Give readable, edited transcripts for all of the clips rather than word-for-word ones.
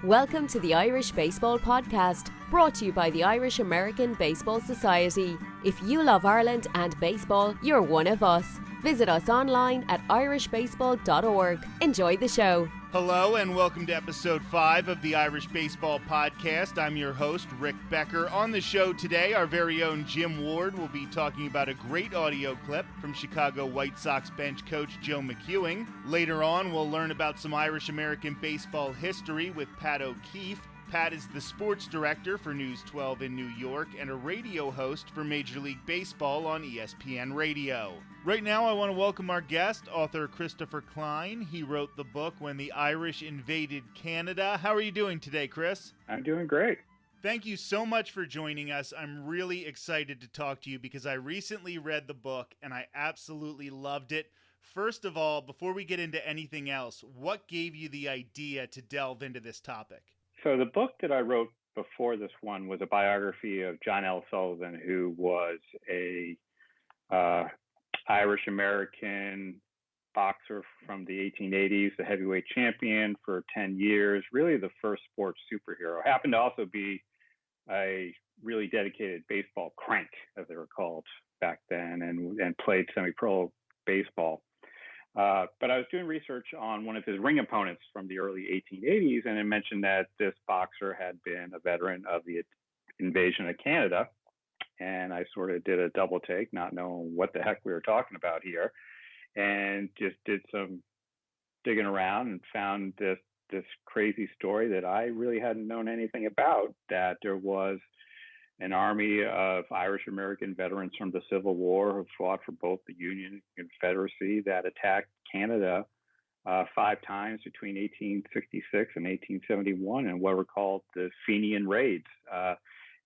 Welcome to the Irish Baseball Podcast, brought to you by the Irish American Baseball Society. If you love Ireland and baseball, you're one of us. Visit us online at irishbaseball.org. Enjoy the show. Hello and welcome to episode 5 of the Irish Baseball Podcast. I'm your host, Rick Becker. On the show today, our very own Jim Ward will be talking about a great audio clip from Chicago White Sox bench coach Joe McEwing. Later on, we'll learn about some Irish-American baseball history with Pat O'Keefe. Pat is the sports director for News 12 in New York and a radio host for Major League Baseball on ESPN Radio. Right now, I want to welcome our guest, author Christopher Klein. He wrote the book When the Irish Invaded Canada. How are you doing today, Chris? I'm doing great. Thank you so much for joining us. I'm really excited to talk to you because I recently read the book and I absolutely loved it. First of all, before we get into anything else, what gave you the idea to delve into this topic? So the book that I wrote before this one was a biography of John L. Sullivan, who was a Irish-American boxer from the 1880s, the heavyweight champion for 10 years, really the first sports superhero. Happened to also be a really dedicated baseball crank, as they were called back then, and played semi-pro baseball. But I was doing research on one of his ring opponents from the early 1880s, and it mentioned that this boxer had been a veteran of the invasion of Canada. And I sort of did a double take, not knowing what the heck we were talking about here, and just did some digging around and found this crazy story that I really hadn't known anything about, that there was an army of Irish-American veterans from the Civil War who fought for both the Union and Confederacy that attacked Canada 5 times between 1866 and 1871 in what were called the Fenian Raids.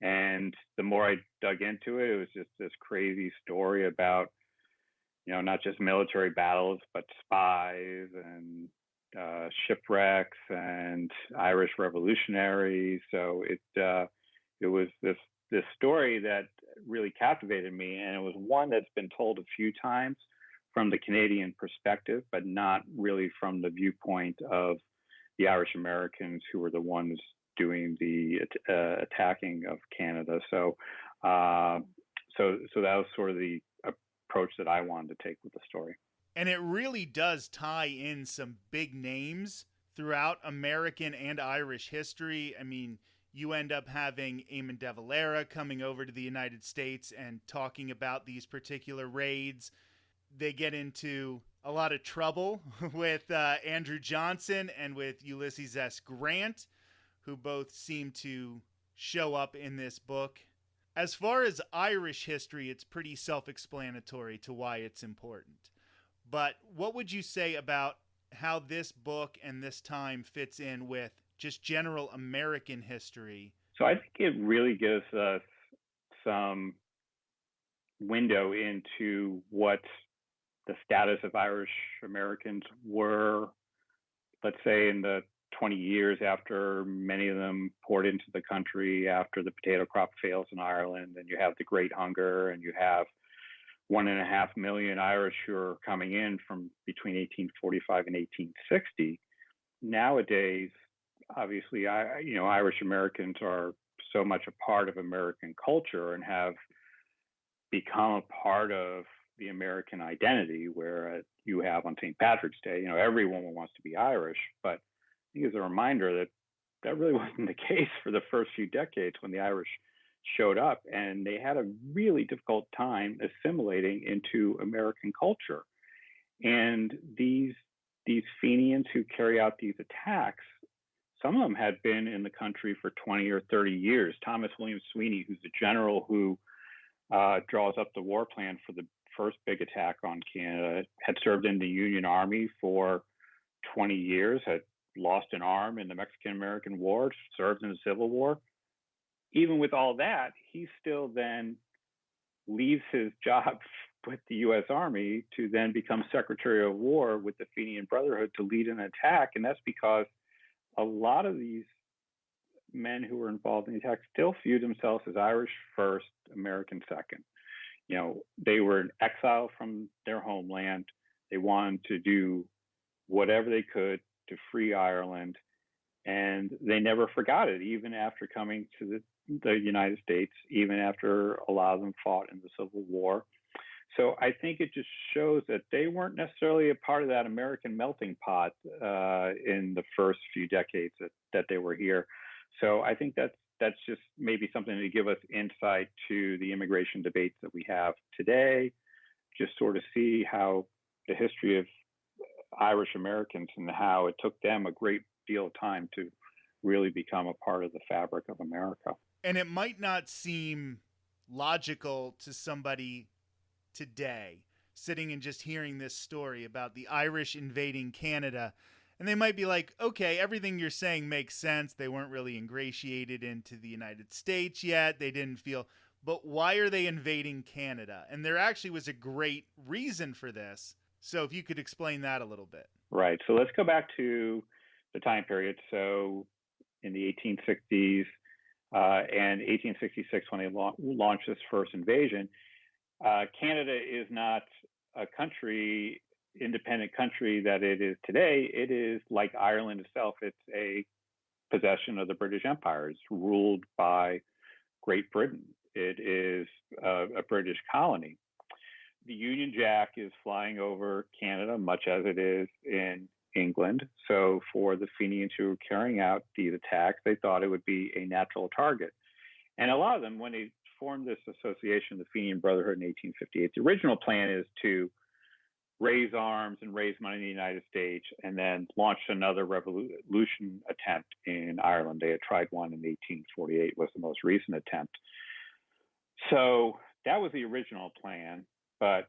And the more I dug into it, it was just this crazy story about, not just military battles, but spies and shipwrecks and Irish revolutionaries. So it was this story that really captivated me, and it was one that's been told a few times from the Canadian perspective, but not really from the viewpoint of the Irish Americans who were the ones doing the attacking of Canada. So that was sort of the approach that I wanted to take with the story. And it really does tie in some big names throughout American and Irish history. I mean, you end up having Eamon de Valera coming over to the United States and talking about these particular raids. They get into a lot of trouble with Andrew Johnson and with Ulysses S. Grant, who both seem to show up in this book. As far as Irish history, it's pretty self-explanatory to why it's important. But what would you say about how this book and this time fits in with just general American history? So I think it really gives us some window into what the status of Irish Americans were, let's say, in the 20 years after many of them poured into the country after the potato crop fails in Ireland, and you have the Great Hunger, and you have 1.5 million Irish who are coming in from between 1845 and 1860. Nowadays, obviously, Irish Americans are so much a part of American culture and have become a part of the American identity, where you have on St. Patrick's Day, everyone wants to be Irish, but I think as a reminder that really wasn't the case for the first few decades when the Irish showed up, and they had a really difficult time assimilating into American culture. And these Fenians who carry out these attacks, some of them had been in the country for 20 or 30 years. Thomas William Sweeney, who's the general who draws up the war plan for the first big attack on Canada, had served in the Union Army for 20 years, had lost an arm in the Mexican-American War, served in the Civil War. Even with all that, he still then leaves his job with the U.S. Army to then become Secretary of War with the Fenian Brotherhood to lead an attack. And that's because a lot of these men who were involved in the attack still view themselves as Irish first, American second. They were in exile from their homeland. They wanted to do whatever they could to free Ireland. And they never forgot it, even after coming to the United States, even after a lot of them fought in the Civil War. So I think it just shows that they weren't necessarily a part of that American melting pot in the first few decades that they were here. So I think that's just maybe something to give us insight to the immigration debates that we have today, just sort of see how the history of Irish Americans and how it took them a great deal of time to really become a part of the fabric of America. And it might not seem logical to somebody today sitting and just hearing this story about the Irish invading Canada. And they might be like, okay, everything you're saying makes sense. They weren't really ingratiated into the United States yet. They didn't feel, but why are they invading Canada? And there actually was a great reason for this. So if you could explain that a little bit. Right. So let's go back to the time period. So in the 1860s and 1866, when they launched this first invasion, Canada is not a country, independent country that it is today. It is like Ireland itself. It's a possession of the British Empire. It's ruled by Great Britain. It is a British colony. The Union Jack is flying over Canada, much as it is in England. So for the Fenians who were carrying out these attacks, they thought it would be a natural target. And a lot of them, when they formed this association, the Fenian Brotherhood in 1858, the original plan is to raise arms and raise money in the United States and then launch another revolution attempt in Ireland. They had tried one in 1848, was the most recent attempt. So that was the original plan. But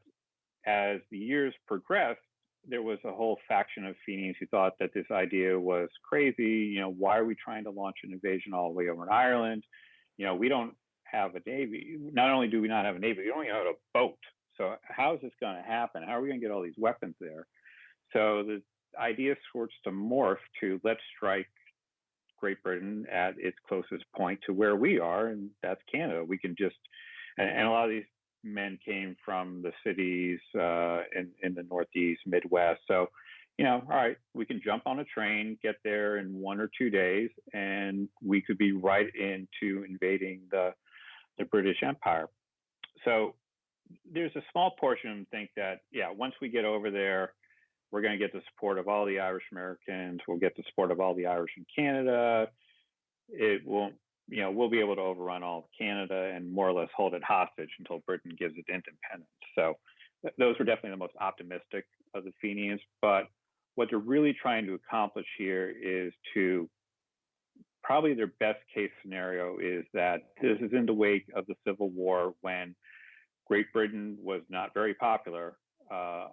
as the years progressed, there was a whole faction of Fenians who thought that this idea was crazy. Why are we trying to launch an invasion all the way over in Ireland? We don't have a navy. Not only do we not have a navy, we don't even have a boat. So how is this going to happen? How are we going to get all these weapons there? So the idea starts to morph to let's strike Great Britain at its closest point to where we are, and that's Canada. We can just, and a lot of these men came from the cities in the Northeast, Midwest. So, all right, we can jump on a train, get there in 1 or 2 days, and we could be right into invading the British Empire. So there's a small portion of them think that, once we get over there, we're going to get the support of all the Irish Americans. We'll get the support of all the Irish in Canada. It won't, we'll be able to overrun all of Canada and more or less hold it hostage until Britain gives it independence. So those were definitely the most optimistic of the Fenians. But what they're really trying to accomplish here is to, probably their best case scenario is that this is in the wake of the Civil War, when Great Britain was not very popular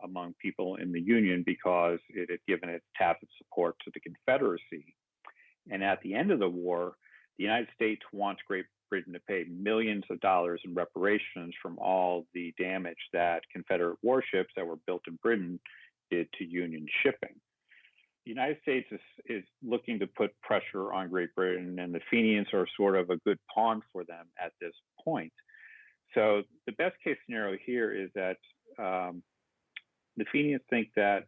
among people in the Union because it had given its tacit support to the Confederacy. And at the end of the war, the United States wants Great Britain to pay millions of dollars in reparations from all the damage that Confederate warships that were built in Britain did to Union shipping. The United States is looking to put pressure on Great Britain, and the Fenians are sort of a good pawn for them at this point. So the best case scenario here is that the Fenians think that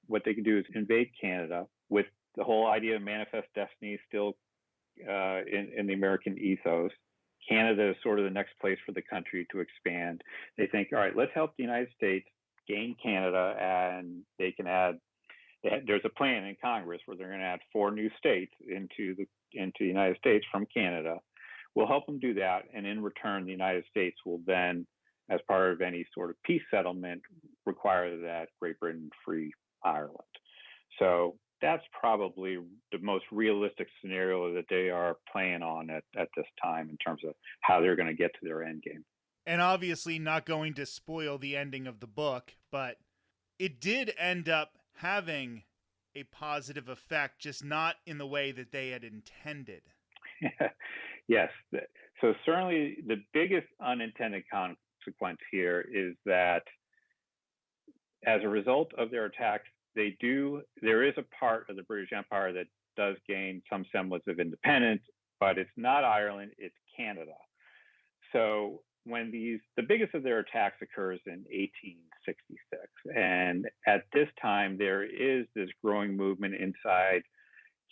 what they can do is invade Canada, with the whole idea of manifest destiny still in the American ethos. Canada is sort of the next place for the country to expand. They think, all right, let's help the United States gain Canada, and they can add. There's a plan in Congress where they're going to add 4 new states into the United States from Canada. We'll help them do that, and in return, the United States will then, as part of any sort of peace settlement, require that Great Britain free Ireland. So that's probably the most realistic scenario that they are playing on at this time in terms of how they're going to get to their end game. And obviously not going to spoil the ending of the book, but it did end up having a positive effect, just not in the way that they had intended. Yes. So certainly the biggest unintended consequence here is that as a result of their attacks, there is a part of the British Empire that does gain some semblance of independence, but it's not Ireland, it's Canada. So when the biggest of their attacks occurs in 1866, and at this time there is this growing movement inside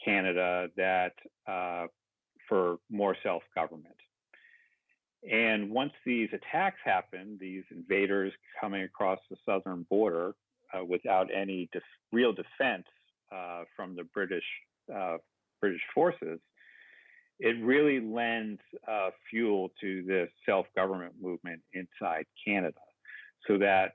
Canada that for more self-government. And once these attacks happened, these invaders coming across the southern border without any real defense from the British forces, it really lends fuel to this self-government movement inside Canada. So that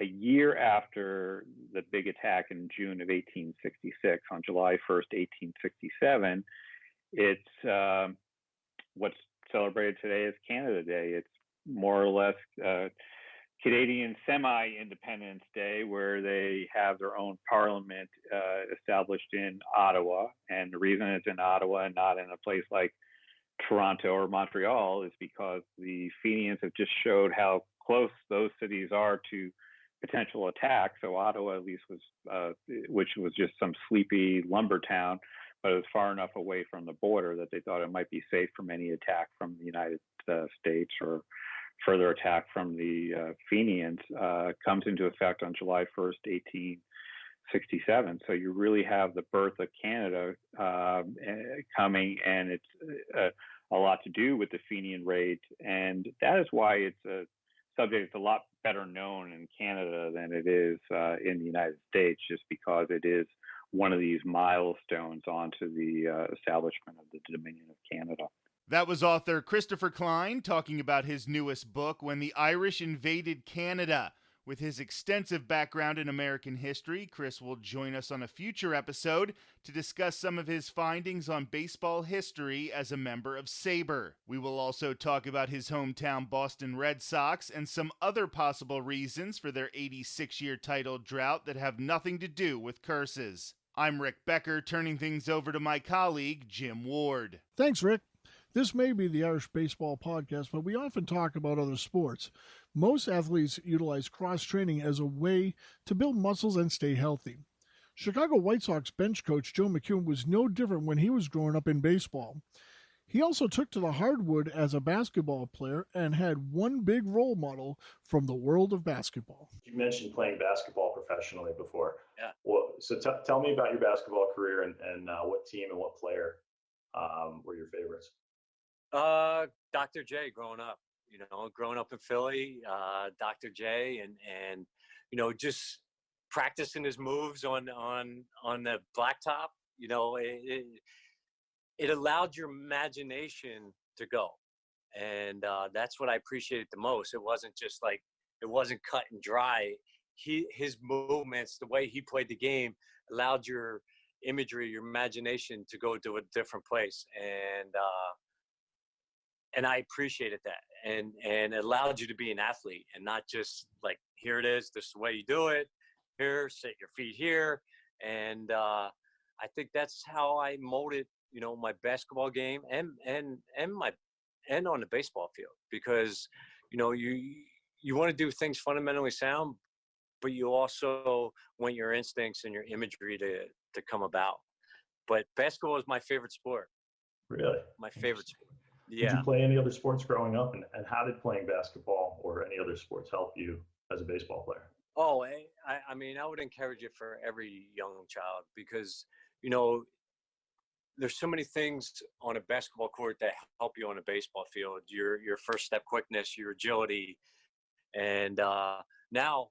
a year after the big attack in June of 1866, on July 1st, 1867, it's what's celebrated today as Canada Day. It's more or less Canadian semi-independence day, where they have their own parliament established in Ottawa. And the reason it's in Ottawa and not in a place like Toronto or Montreal is because the Fenians have just showed how close those cities are to potential attack. So Ottawa, at least, was which was just some sleepy lumber town, but it was far enough away from the border that they thought it might be safe from any attack from the United States or further attack from the Fenians, comes into effect on July 1st, 1867. So you really have the birth of Canada coming, and it's a lot to do with the Fenian raids. And that is why it's a subject that's a lot better known in Canada than it is in the United States, just because it is one of these milestones onto the establishment of the Dominion of Canada. That was author Christopher Klein talking about his newest book, When the Irish Invaded Canada. With his extensive background in American history, Chris will join us on a future episode to discuss some of his findings on baseball history as a member of SABR. We will also talk about his hometown Boston Red Sox and some other possible reasons for their 86-year title drought that have nothing to do with curses. I'm Rick Becker, turning things over to my colleague, Jim Ward. Thanks, Rick. This may be the Irish Baseball Podcast, but we often talk about other sports. Most athletes utilize cross-training as a way to build muscles and stay healthy. Chicago White Sox bench coach Joe McEwing was no different when he was growing up in baseball. He also took to the hardwood as a basketball player and had one big role model from the world of basketball. You mentioned playing basketball professionally before. Yeah. Well, so tell me about your basketball career and what team and what player were your favorites? Dr. J growing up, growing up in Philly, Dr. J and just practicing his moves on the blacktop, it allowed your imagination to go. And that's what I appreciated the most. It wasn't just like, it wasn't cut and dry. His movements, the way he played the game allowed your imagery, your imagination to go to a different place. And I appreciated that, and it allowed you to be an athlete and not just like, here it is, this is the way you do it, here, set your feet here. And I think that's how I molded, my basketball game and on the baseball field, because, you want to do things fundamentally sound, but you also want your instincts and your imagery to come about. But basketball is my favorite sport. Really? My favorite sport. Yeah. Did you play any other sports growing up, and how did playing basketball or any other sports help you as a baseball player? Oh, I mean, I would encourage it for every young child, because, there's so many things on a basketball court that help you on a baseball field. Your first step quickness, your agility. And now,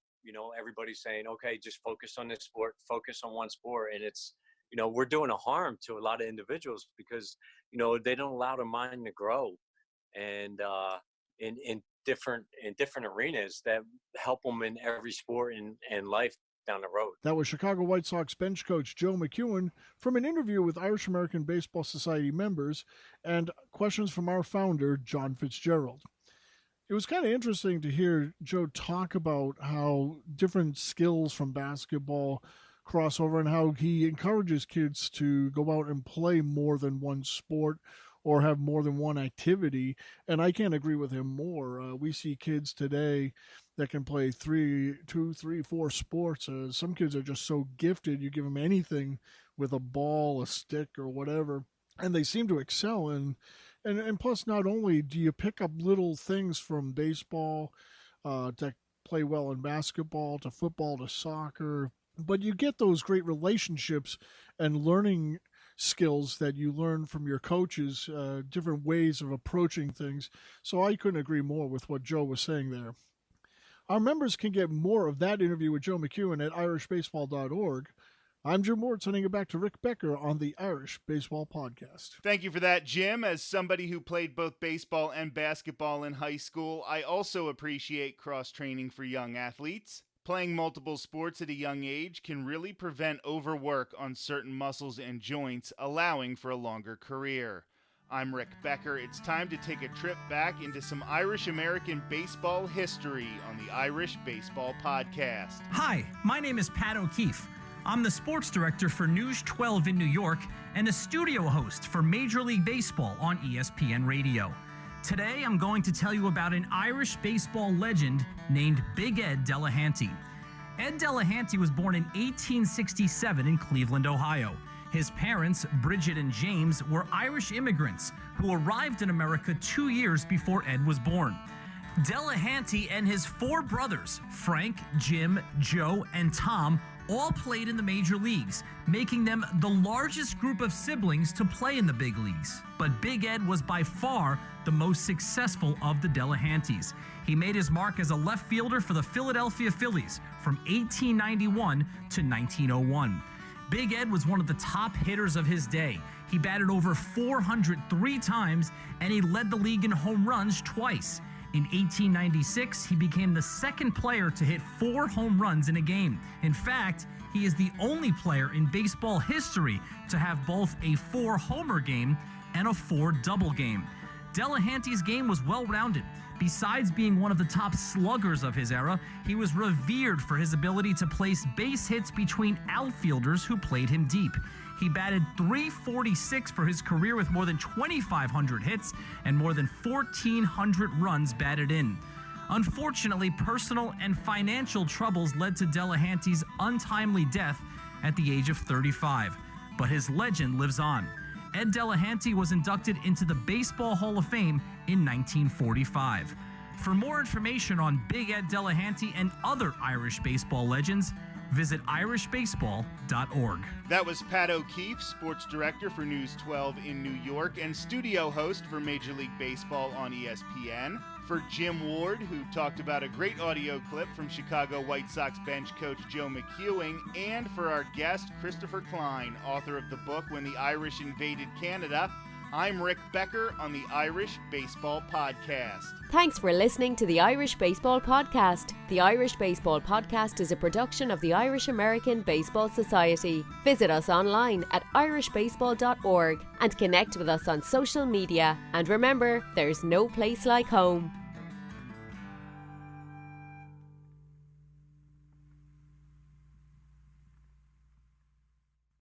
everybody's saying, okay, just focus on this sport, focus on one sport. And it's, we're doing a harm to a lot of individuals because, they don't allow their mind to grow, and in different arenas that help them in every sport and life down the road. That was Chicago White Sox bench coach Joe McEwing from an interview with Irish American Baseball Society members and questions from our founder, John Fitzgerald. It was kind of interesting to hear Joe talk about how different skills from basketball crossover and how he encourages kids to go out and play more than one sport or have more than one activity. And I can't agree with him more. We see kids today that can play 2, 3, 4 sports. Some kids are just so gifted. You give them anything with a ball, a stick, or whatever, and they seem to excel. And plus, not only do you pick up little things from baseball to play well in basketball, to football, to soccer, but you get those great relationships and learning skills that you learn from your coaches, different ways of approaching things. So I couldn't agree more with what Joe was saying there. Our members can get more of that interview with Joe McEwing at irishbaseball.org. I'm Jim Ward, sending it back to Rick Becker on the Irish Baseball Podcast. Thank you for that, Jim. As somebody who played both baseball and basketball in high school, I also appreciate cross-training for young athletes. Playing multiple sports at a young age can really prevent overwork on certain muscles and joints, allowing for a longer career. I'm Rick Becker. It's time to take a trip back into some Irish-American baseball history on the Irish Baseball Podcast. Hi, my name is Pat O'Keefe. I'm the sports director for News 12 in New York and a studio host for Major League Baseball on ESPN Radio. Today, I'm going to tell you about an Irish baseball legend named Big Ed Delahanty. Ed Delahanty was born in 1867 in Cleveland, Ohio. His parents, Bridget and James, were Irish immigrants who arrived in America 2 years before Ed was born. Delahanty and his 4 brothers, Frank, Jim, Joe, and Tom, all played in the major leagues, making them the largest group of siblings to play in the big leagues. But Big Ed was by far the most successful of the Delahantys. He made his mark as a left fielder for the Philadelphia Phillies from 1891 to 1901. Big Ed was one of the top hitters of his day. He batted over 403 times, and he led the league in home runs twice. In 1896, he became the second player to hit 4 home runs in a game. In fact, he is the only player in baseball history to have both a 4-homer game and a 4-double game. Delahanty's game was well-rounded. Besides being one of the top sluggers of his era, he was revered for his ability to place base hits between outfielders who played him deep. He batted .346 for his career with more than 2,500 hits and more than 1,400 runs batted in. Unfortunately, personal and financial troubles led to Delahanty's untimely death at the age of 35. But his legend lives on. Ed Delahanty was inducted into the Baseball Hall of Fame in 1945. For more information on Big Ed Delahanty and other Irish baseball legends, visit irishbaseball.org. That was Pat O'Keefe, sports director for News 12 in New York and studio host for Major League Baseball on ESPN. For Jim Ward, who talked about a great audio clip from Chicago White Sox bench coach Joe McEwing, and for our guest, Christopher Klein, author of the book When the Irish Invaded Canada, I'm Rick Becker on the Irish Baseball Podcast. Thanks for listening to the Irish Baseball Podcast. The Irish Baseball Podcast is a production of the Irish American Baseball Society. Visit us online at irishbaseball.org and connect with us on social media. And remember, there's no place like home.